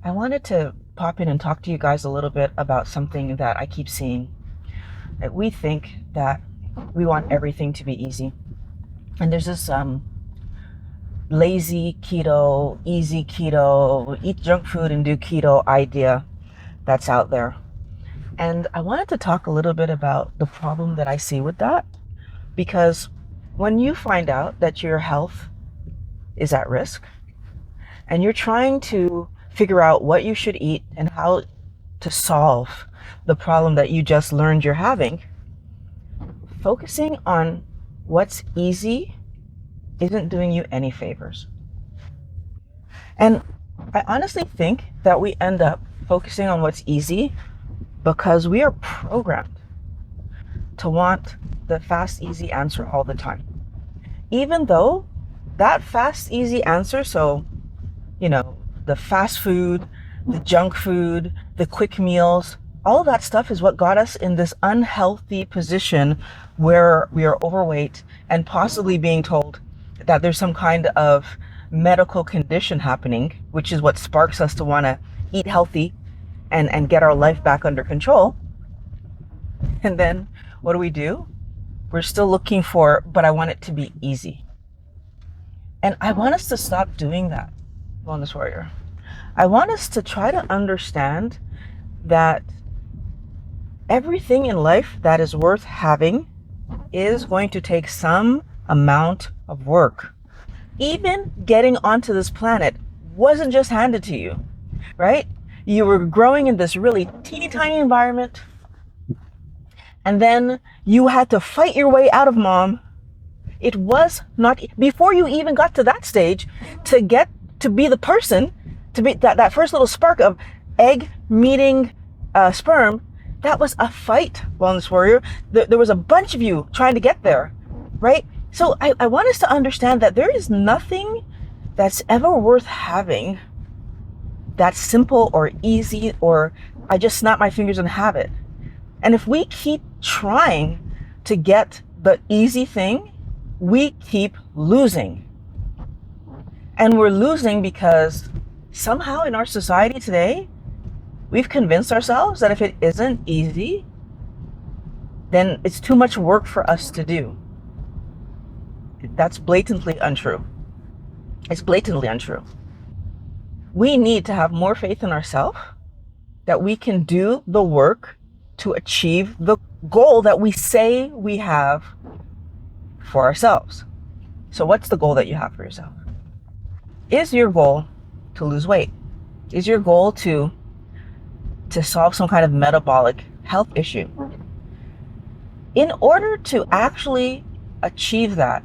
I wanted to pop in and talk to you guys a little bit about something that I keep seeing. That we think that we want everything to be easy. And there's this lazy keto, easy keto, eat junk food and do keto idea that's out there. And I wanted to talk a little bit about the problem that I see with that. Because when you find out that your health is at risk and you're trying to figure out what you should eat and how to solve the problem that you just learned you're having, focusing on what's easy isn't doing you any favors. And I honestly think that we end up focusing on what's easy because we are programmed to want the fast, easy answer all the time. Even though that fast, easy answer, so, the fast food, the junk food, the quick meals, all of that stuff is what got us in this unhealthy position where we are overweight and possibly being told that there's some kind of medical condition happening, which is what sparks us to want to eat healthy and get our life back under control. And then what do? We're still looking for, but I want it to be easy. And I want us to stop doing that, Wellness Warrior. I want us to try to understand that everything in life that is worth having is going to take some amount of work. Even getting onto this planet wasn't just handed to you, right? You were growing in this really teeny tiny environment, and then you had to fight your way out of mom. It was not, before you even got to that stage, to get to be the person, to be that first little spark of egg meeting sperm. That was a fight, Wellness Warrior. There was a bunch of you trying to get there, right? So I want us to understand that there is nothing that's ever worth having that's simple or easy, or I just snap my fingers and have it. And if we keep trying to get the easy thing, we keep losing. And we're losing because somehow in our society today, we've convinced ourselves that if it isn't easy, then it's too much work for us to do. That's blatantly untrue. It's blatantly untrue. We need to have more faith in ourselves that we can do the work to achieve the goal that we say we have for ourselves. So what's the goal that you have for yourself? Is your goal to lose weight? Is your goal to solve some kind of metabolic health issue? In order to actually achieve that,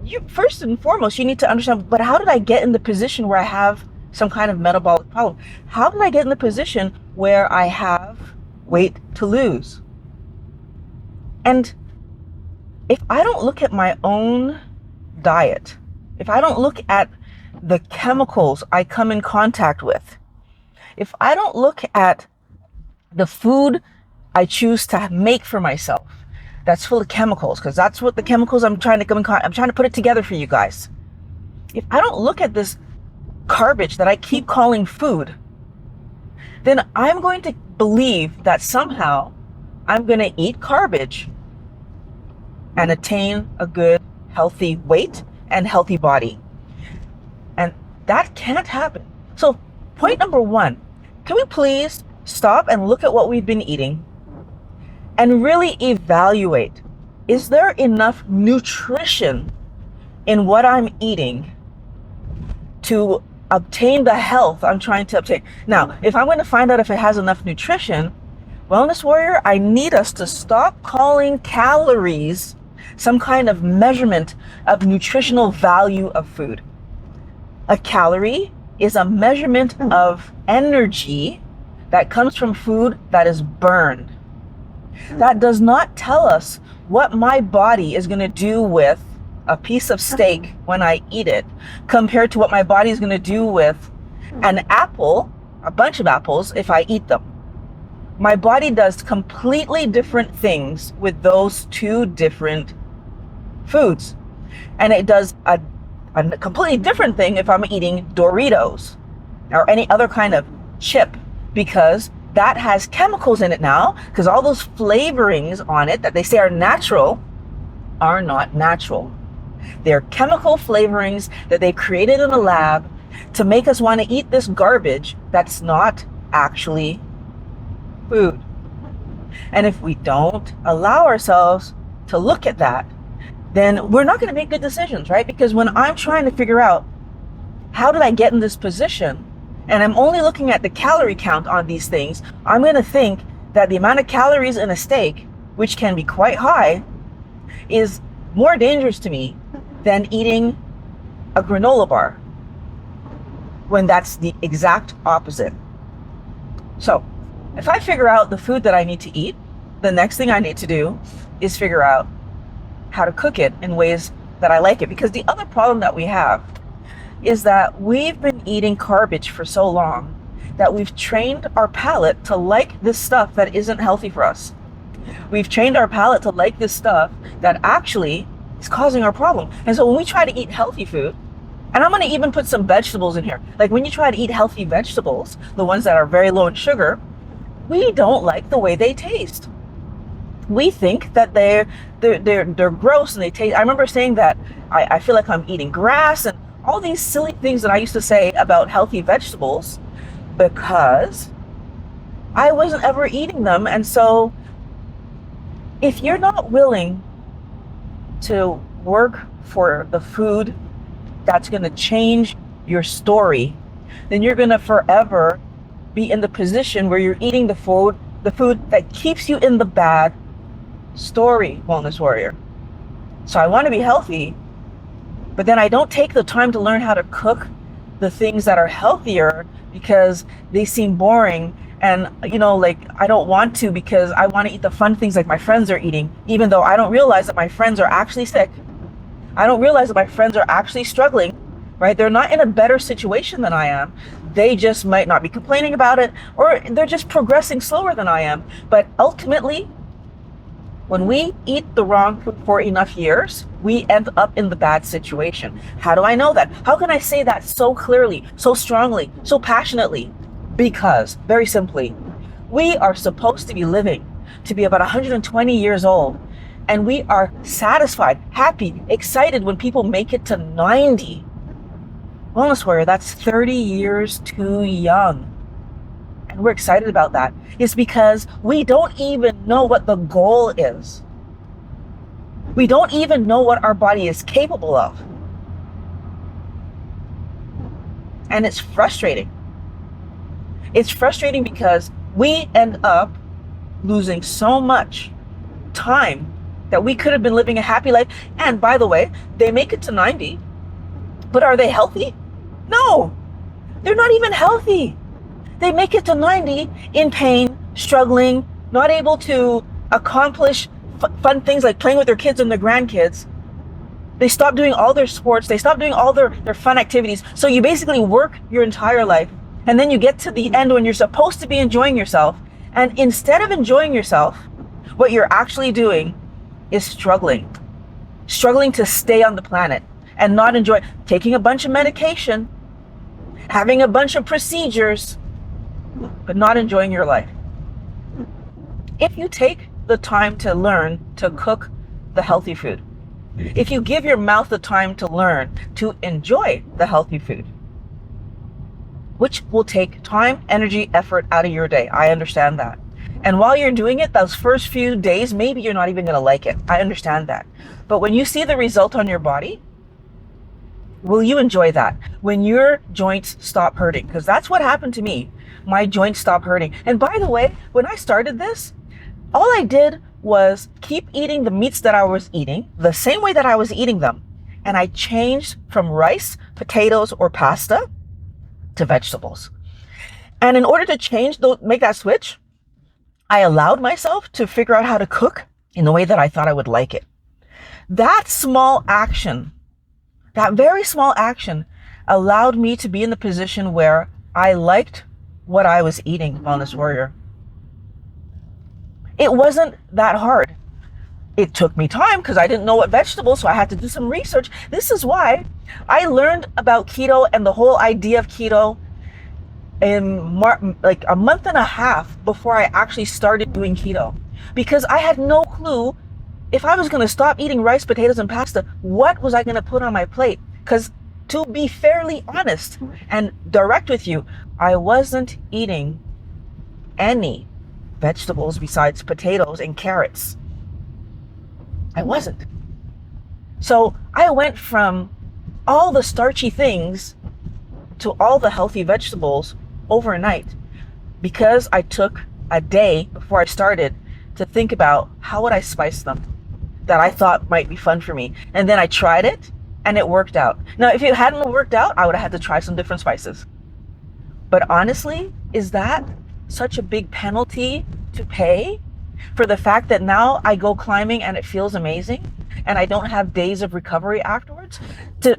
you first and foremost, you need to understand, but how did I get in the position where I have some kind of metabolic problem? How did I get in the position where I have weight to lose? And if I don't look at my own diet, if I don't look at the chemicals I come in contact with, if I don't look at the food I choose to make for myself that's full of chemicals, because that's what the chemicals I'm trying to put it together for you guys. If I don't look at this garbage that I keep calling food, then I'm going to believe that somehow I'm going to eat garbage and attain a good, healthy weight and healthy body. And that can't happen. So point number one, can we please stop and look at what we've been eating and really evaluate, is there enough nutrition in what I'm eating to obtain the health I'm trying to obtain? Now, if I'm going to find out if it has enough nutrition, Wellness Warrior, I need us to stop calling calories some kind of measurement of nutritional value of food. A calorie is a measurement of energy that comes from food that is burned. That does not tell us what my body is going to do with a piece of steak when I eat it compared to what my body is going to do with an apple, a bunch of apples, if I eat them. My body does completely different things with those two different foods. And it does a completely different thing if I'm eating Doritos. or any other kind of chip, because that has chemicals in it now, because all those flavorings on it that they say are natural are not natural. They're chemical flavorings that they created in a lab to make us want to eat this garbage that's not actually food. And if we don't allow ourselves to look at that, then we're not going to make good decisions, right? Because when I'm trying to figure out how did I get in this position, and I'm only looking at the calorie count on these things, I'm going to think that the amount of calories in a steak, which can be quite high, is more dangerous to me than eating a granola bar, when that's the exact opposite. So if I figure out the food that I need to eat, the next thing I need to do is figure out how to cook it in ways that I like it. Because the other problem that we have is that we've been eating garbage for so long that we've trained our palate to like this stuff that isn't healthy for us. We've trained our palate to like this stuff that actually is causing our problem. And so when we try to eat healthy food, and I'm going to even put some vegetables in here, like when you try to eat healthy vegetables, the ones that are very low in sugar, we don't like the way they taste. We think that they're gross and they taste. I remember saying that I feel like I'm eating grass and all these silly things that I used to say about healthy vegetables because I wasn't ever eating them. And so if you're not willing to work for the food that's going to change your story, then you're going to forever be in the position where you're eating the food that keeps you in the bad story, wellness warrior. So I want to be healthy, but then I don't take the time to learn how to cook the things that are healthier because they seem boring. And, like I don't want to because I want to eat the fun things like my friends are eating, even though I don't realize that my friends are actually sick. I don't realize that my friends are actually struggling, right? They're not in a better situation than I am. They just might not be complaining about it, or they're just progressing slower than I am. But ultimately, when we eat the wrong food for enough years, we end up in the bad situation. How do I know that? How can I say that so clearly, so strongly, so passionately? Because, very simply, we are supposed to be living to be about 120 years old. And we are satisfied, happy, excited when people make it to 90. Wellness warrior, that's 30 years too young. And we're excited about that. It's because we don't even know what the goal is. We don't even know what our body is capable of. And it's frustrating. It's frustrating because we end up losing so much time that we could have been living a happy life. And by the way, they make it to 90, but are they healthy? No, they're not even healthy. They make it to 90 in pain, struggling, not able to accomplish fun things like playing with their kids and their grandkids. They stop doing all their sports. They stop doing all their fun activities. So you basically work your entire life. And then you get to the end when you're supposed to be enjoying yourself. And instead of enjoying yourself, what you're actually doing is struggling to stay on the planet and not enjoy taking a bunch of medication, having a bunch of procedures, but not enjoying your life. If you take the time to learn to cook the healthy food, if you give your mouth the time to learn to enjoy the healthy food, which will take time, energy, effort out of your day. I understand that. And while you're doing it, those first few days, maybe you're not even going to like it. I understand that. But when you see the result on your body, will you enjoy that? When your joints stop hurting, because that's what happened to me. My joints stopped hurting. And by the way, when I started this, all I did was keep eating the meats that I was eating the same way that I was eating them. And I changed from rice, potatoes, or pasta to vegetables. And in order to make that switch, I allowed myself to figure out how to cook in the way that I thought I would like it. That small action, that very small action, allowed me to be in the position where I liked what I was eating, Wellness Warrior. It wasn't that hard. It took me time because I didn't know what vegetables, so I had to do some research. This is why I learned about keto and the whole idea of keto like a month and a half before I actually started doing keto, because I had no clue if I was going to stop eating rice, potatoes, and pasta, what was I going to put on my plate? Because to be fairly honest and direct with you, I wasn't eating any vegetables besides potatoes and carrots. I wasn't. So I went from all the starchy things to all the healthy vegetables overnight, because I took a day before I started to think about how would I spice them that I thought might be fun for me. And then I tried it and it worked out. Now, if it hadn't worked out, I would have had to try some different spices. But honestly, is that such a big penalty to pay for the fact that now I go climbing and it feels amazing and I don't have days of recovery afterwards?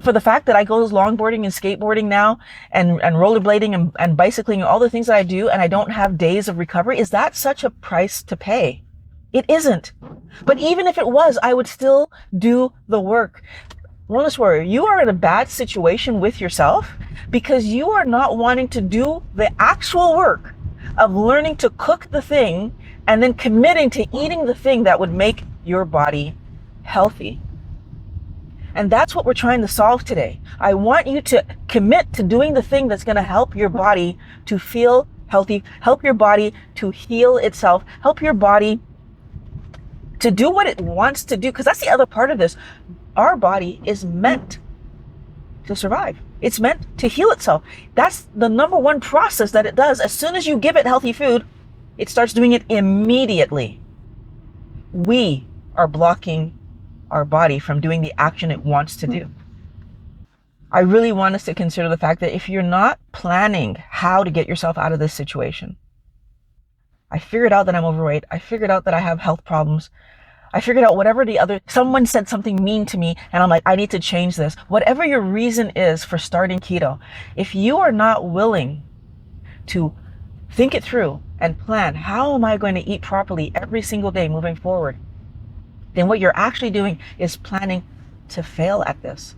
For the fact that I go longboarding and skateboarding now and rollerblading and bicycling and all the things that I do and I don't have days of recovery, is that such a price to pay? It isn't. But even if it was, I would still do the work. Wellness warrior, you are in a bad situation with yourself because you are not wanting to do the actual work of learning to cook the thing and then committing to eating the thing that would make your body healthy. And that's what we're trying to solve today. I want you to commit to doing the thing that's going to help your body to feel healthy, help your body to heal itself, help your body to do what it wants to do. Because that's the other part of this. Our body is meant to survive. It's meant to heal itself. That's the number one process that it does. As soon as you give it healthy food, it starts doing it immediately. We are blocking our body from doing the action it wants to do. I really want us to consider the fact that if you're not planning how to get yourself out of this situation, I figured out that I'm overweight. I figured out that I have health problems. I figured out someone said something mean to me and I'm like, I need to change this. Whatever your reason is for starting keto, if you are not willing to think it through and plan, how am I going to eat properly every single day moving forward? Then what you're actually doing is planning to fail at this.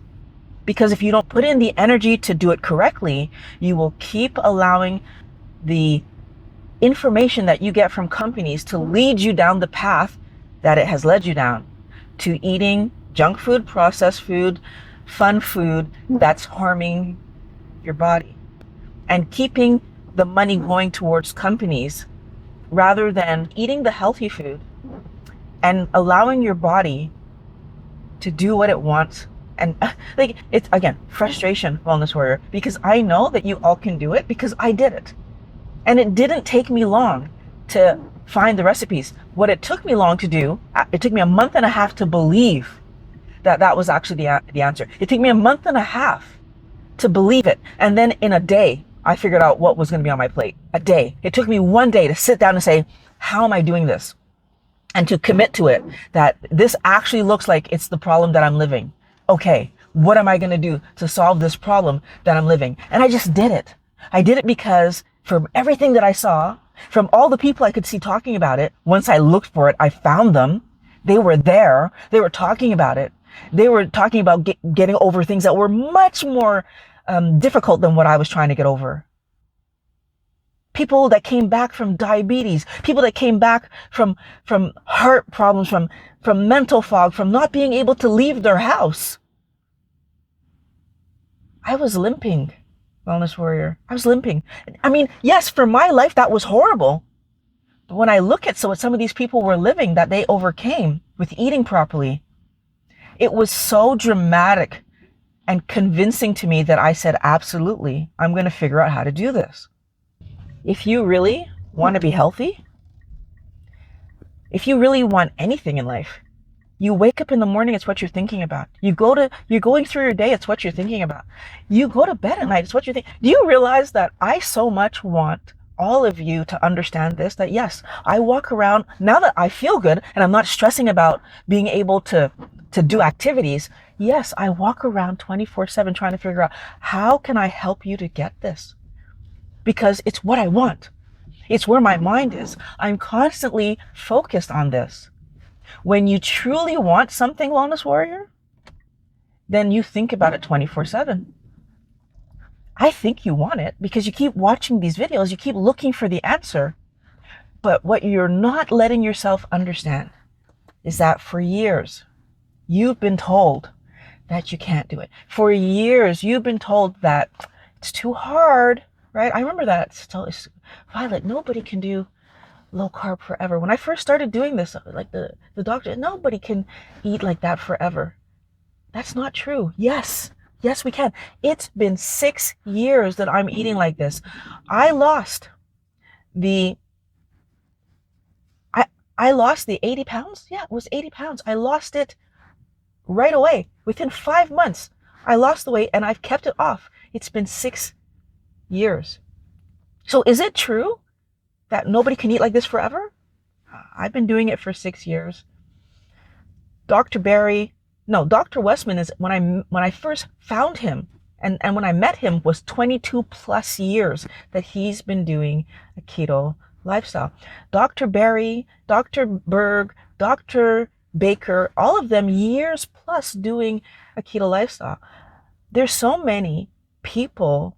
Because if you don't put in the energy to do it correctly, you will keep allowing the information that you get from companies to lead you down the path that it has led you down, to eating junk food, processed food, fun food that's harming your body, and keeping the money going towards companies rather than eating the healthy food and allowing your body to do what it wants. And like, it's again, frustration, wellness warrior, because I know that you all can do it because I did it. And it didn't take me long to find the recipes. What it took me long to do, it took me a month and a half to believe that that was actually the answer. It took me a month and a half to believe it. And then in a day, I figured out what was going to be on my plate. A day. It took me one day to sit down and say, how am I doing this? And to commit to it, that this actually looks like it's the problem that I'm living. Okay, what am I going to do to solve this problem that I'm living? And I just did it. I did it because from everything that I saw, from all the people I could see talking about it, once I looked for it, I found them. They were there. They were talking about it. They were talking about getting over things that were much more difficult than what I was trying to get over. People that came back from diabetes, people that came back from heart problems, from mental fog, from not being able to leave their house. I was limping, wellness warrior. I was limping. I mean, yes, for my life, that was horrible. But when I look at what some of these people were living that they overcame with eating properly, it was so dramatic and convincing to me that I said, absolutely, I'm going to figure out how to do this. If you really want to be healthy, if you really want anything in life, you wake up in the morning, it's what you're thinking about. You're going through your day, it's what you're thinking about. You go to bed at night, it's what you're thinking. Do you realize that I so much want all of you to understand this, that yes, I walk around, now that I feel good and I'm not stressing about being able to do activities, yes, I walk around 24/7 trying to figure out how can I help you to get this? Because it's what I want. It's where my mind is. I'm constantly focused on this. When you truly want something, wellness warrior, then you think about it 24/7. I think you want it because you keep watching these videos, you keep looking for the answer. But what you're not letting yourself understand is that for years, you've been told that you can't do it. For years, you've been told that it's too hard, right? I remember that. Violet, nobody can do low carb forever. When I first started doing this, like the doctor, nobody can eat like that forever. That's not true. Yes, we can. It's been 6 years that I'm eating like this. I lost the I lost the 80 pounds. Yeah, it was 80 pounds. I lost it right away. Within 5 months, I lost the weight and I've kept it off. It's been 6 years. So is it true that nobody can eat like this forever? I've been doing it for 6 years. Dr. Westman is, when I first found him and when I met him, was 22 plus years that he's been doing a keto lifestyle. Dr. Berry, Dr. Berg, Dr. Baker, all of them years plus doing a keto lifestyle. There's so many people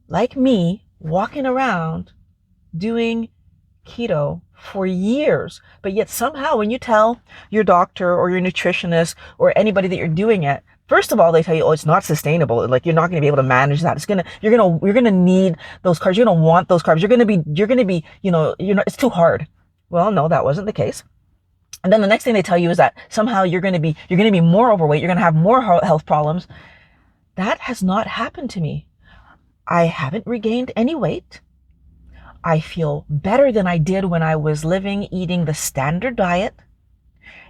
like me walking around doing keto for years, but yet somehow when you tell your doctor or your nutritionist or anybody that you're doing it, first of all, they tell you, oh, it's not sustainable. Like, you're not going to be able to manage that. You're going to need those carbs. You're going to want those carbs. You're going to be, it's too hard. Well, no, that wasn't the case. And then the next thing they tell you is that somehow you're going to be more overweight. You're going to have more health problems. That has not happened to me. I haven't regained any weight. I feel better than I did when I was eating the standard diet.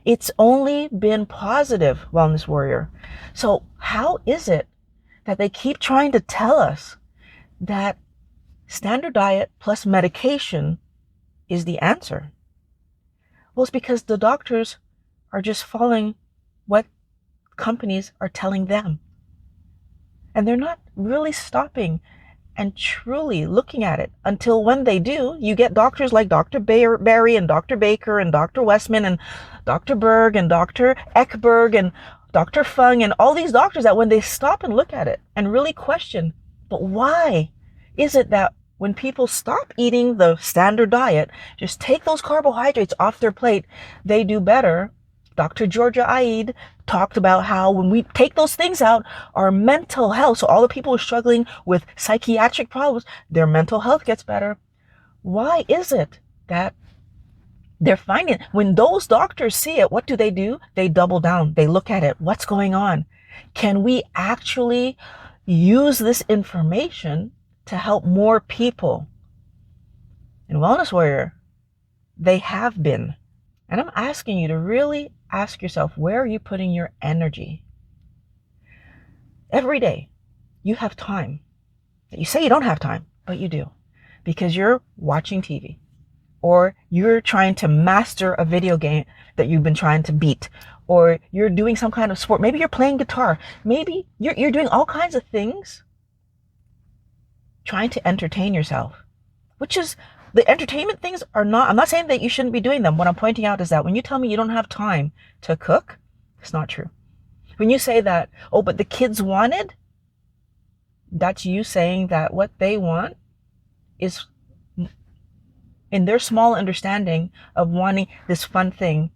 It's only been positive, Wellness Warrior. So how is it that they keep trying to tell us that standard diet plus medication is the answer? Well, it's because the doctors are just following what companies are telling them. And they're not really stopping and truly looking at it until when they do, you get doctors like Dr. Barry and Dr. Baker and Dr. Westman and Dr. Berg and Dr. Eckberg and Dr. Fung and all these doctors that when they stop and look at it and really question, but why is it that when people stop eating the standard diet, just take those carbohydrates off their plate, they do better? Dr. Georgia Aid talked about how when we take those things out, our mental health, so all the people who are struggling with psychiatric problems, their mental health gets better. Why is it that they're finding, when those doctors see it, what do? They double down. They look at it. What's going on? Can we actually use this information to help more people? In Wellness Warrior, they have been. And I'm asking you to really ask yourself, where are you putting your energy? Every day, you have time. You say you don't have time, but you do. Because you're watching TV. Or you're trying to master a video game that you've been trying to beat. Or you're doing some kind of sport. Maybe you're playing guitar. Maybe you're doing all kinds of things trying to entertain yourself. Which is, the entertainment things are not, I'm not saying that you shouldn't be doing them. What I'm pointing out is that when you tell me you don't have time to cook, it's not true. When you say that, oh, but the kids wanted, that's you saying that what they want is, in their small understanding of wanting this fun thing,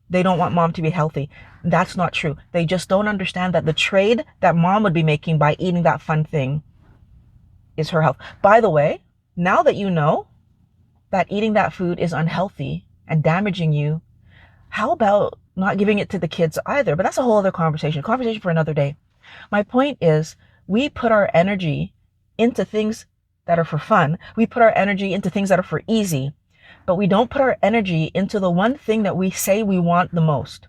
they don't want mom to be healthy. That's not true. They just don't understand that the trade that mom would be making by eating that fun thing is her health. By the way, now that you know that eating that food is unhealthy and damaging you, how about not giving it to the kids either? But that's a whole other conversation for another day. My point is, we put our energy into things that are for fun. We put our energy into things that are for easy, but we don't put our energy into the one thing that we say we want the most: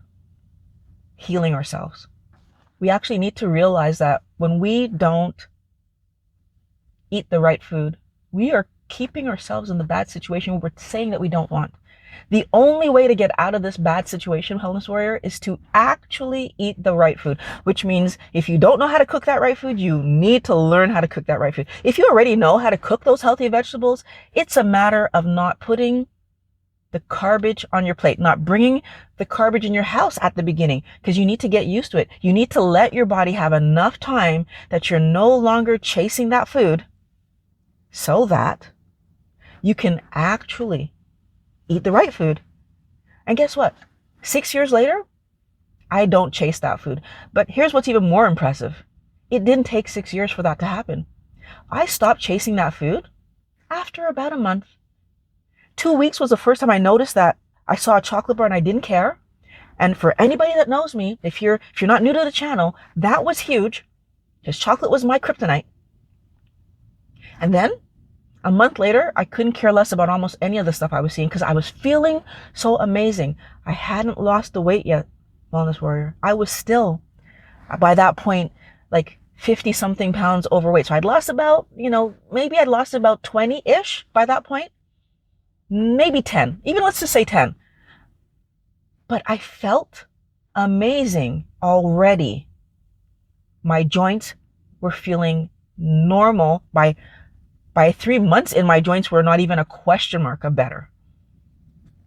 healing ourselves. We actually need to realize that when we don't eat the right food, we are keeping ourselves in the bad situation we're saying that we don't want. The only way to get out of this bad situation, Wellness Warrior, is to actually eat the right food, which means if you don't know how to cook that right food, you need to learn how to cook that right food. If you already know how to cook those healthy vegetables, it's a matter of not putting the garbage on your plate, not bringing the garbage in your house at the beginning, because you need to get used to it. You need to let your body have enough time that you're no longer chasing that food so that you can actually eat the right food. And guess what? 6 years later, I don't chase that food. But here's what's even more impressive. It didn't take 6 years for that to happen. I stopped chasing that food after about a month. 2 weeks was the first time I noticed that I saw a chocolate bar and I didn't care. And for anybody that knows me, if you're not new to the channel, that was huge, because chocolate was my kryptonite. And then a month later, I couldn't care less about almost any of the stuff I was seeing because I was feeling so amazing. I hadn't lost the weight yet, Wellness Warrior. I was still, by that point, like 50 something pounds overweight. So I'd lost about, maybe I'd lost about 20-ish by that point. Maybe 10, even let's just say 10. But I felt amazing already. My joints were feeling normal. By 3 months in, my joints were not even a question mark of better.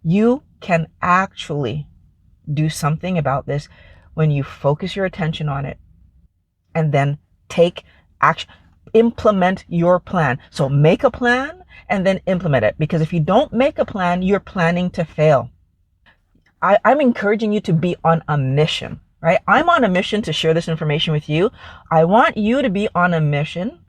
You can actually do something about this when you focus your attention on it and then take action, implement your plan. So make a plan and then implement it, because if you don't make a plan, you're planning to fail. I'm encouraging you to be on a mission, right? I'm on a mission to share this information with you. I want you to be on a mission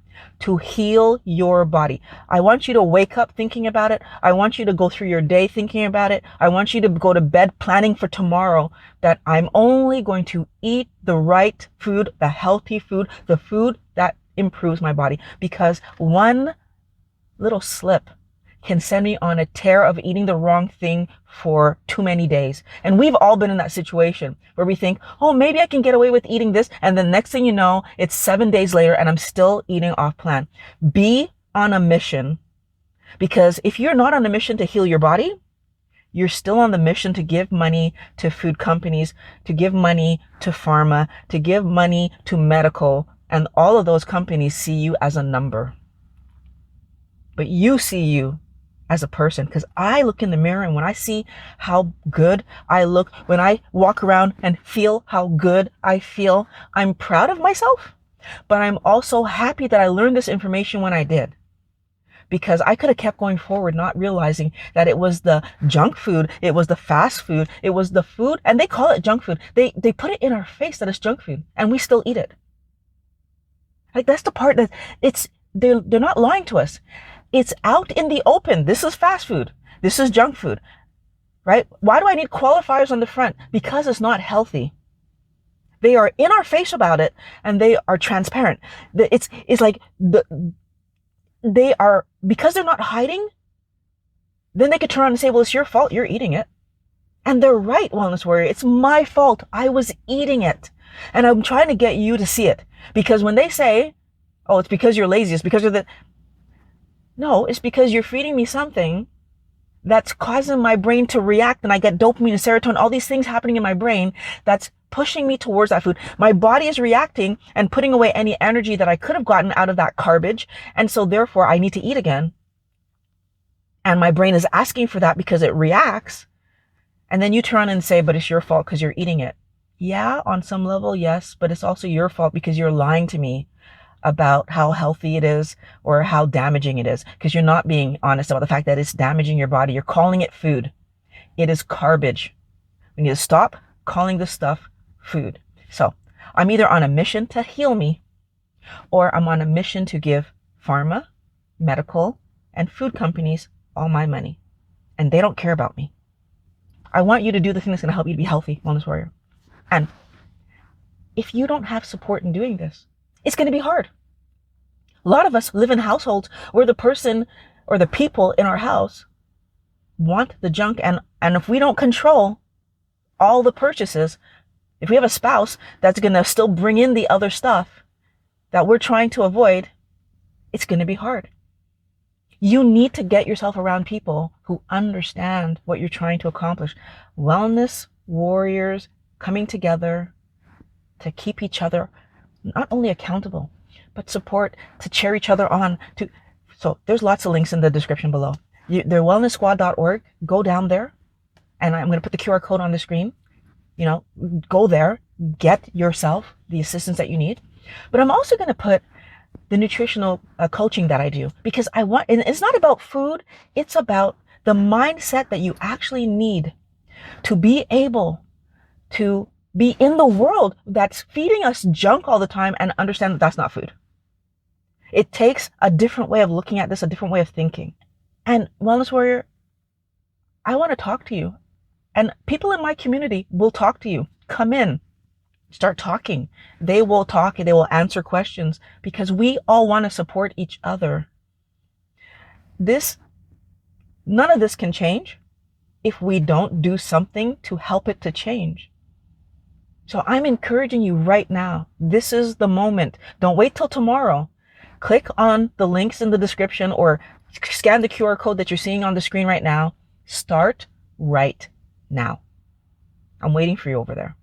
to heal your body. I want you to wake up thinking about it. I want you to go through your day thinking about it. I want you to go to bed planning for tomorrow that I'm only going to eat the right food, the healthy food, the food that improves my body, because one little slip can send me on a tear of eating the wrong thing for too many days. And we've all been in that situation where we think, oh, maybe I can get away with eating this. And the next thing you know, it's 7 days later and I'm still eating off plan. Be on a mission, because if you're not on a mission to heal your body, you're still on the mission to give money to food companies, to give money to pharma, to give money to medical. And all of those companies see you as a number. But you see you as a person, because I look in the mirror and when I see how good I look, when I walk around and feel how good I feel, I'm proud of myself, but I'm also happy that I learned this information when I did, because I could have kept going forward not realizing that it was the junk food, it was the fast food, it was the food, and they call it junk food. They put it in our face that it's junk food and we still eat it. Like, that's the part that they're not lying to us. It's out in the open. This is fast food. This is junk food, right? Why do I need qualifiers on the front? Because it's not healthy. They are in our face about it and they are transparent. It's like they are, because they're not hiding, then they could turn around and say, well, it's your fault. You're eating it. And they're right, Wellness Warrior. It's my fault. I was eating it. And I'm trying to get you to see it, because when they say, oh, it's because you're lazy, it's because you're no, it's because you're feeding me something that's causing my brain to react, and I get dopamine and serotonin, all these things happening in my brain that's pushing me towards that food. My body is reacting and putting away any energy that I could have gotten out of that garbage. And so therefore I need to eat again. And my brain is asking for that because it reacts. And then you turn and say, but it's your fault because you're eating it. Yeah, on some level, yes, but it's also your fault because you're lying to me about how healthy it is or how damaging it is, because you're not being honest about the fact that it's damaging your body. You're calling it food. It is garbage. We need to stop calling this stuff food. So I'm either on a mission to heal me, or I'm on a mission to give pharma, medical, and food companies all my money. And they don't care about me. I want you to do the thing that's going to help you to be healthy, Wellness Warrior. And if you don't have support in doing this, it's going to be hard. A lot of us live in households where the person or the people in our house want the junk. And if we don't control all the purchases, if we have a spouse that's going to still bring in the other stuff that we're trying to avoid, it's going to be hard. You need to get yourself around people who understand what you're trying to accomplish. Wellness warriors coming together to keep each other not only accountable, but support, to cheer each other on. So there's lots of links in the description below. Their go down there, and I'm going to put the QR code on the screen. Go there, get yourself the assistance that you need. But I'm also going to put the nutritional coaching that I do, because and it's not about food. It's about the mindset that you actually need to be able to be in the world that's feeding us junk all the time and understand that that's not food. It takes a different way of looking at this, a different way of thinking. And Wellness Warrior, I want to talk to you. And people in my community will talk to you. Come in, start talking. They will talk and they will answer questions, because we all want to support each other. None of this can change if we don't do something to help it to change. So I'm encouraging you right now. This is the moment. Don't wait till tomorrow. Click on the links in the description or scan the QR code that you're seeing on the screen right now. Start right now. I'm waiting for you over there.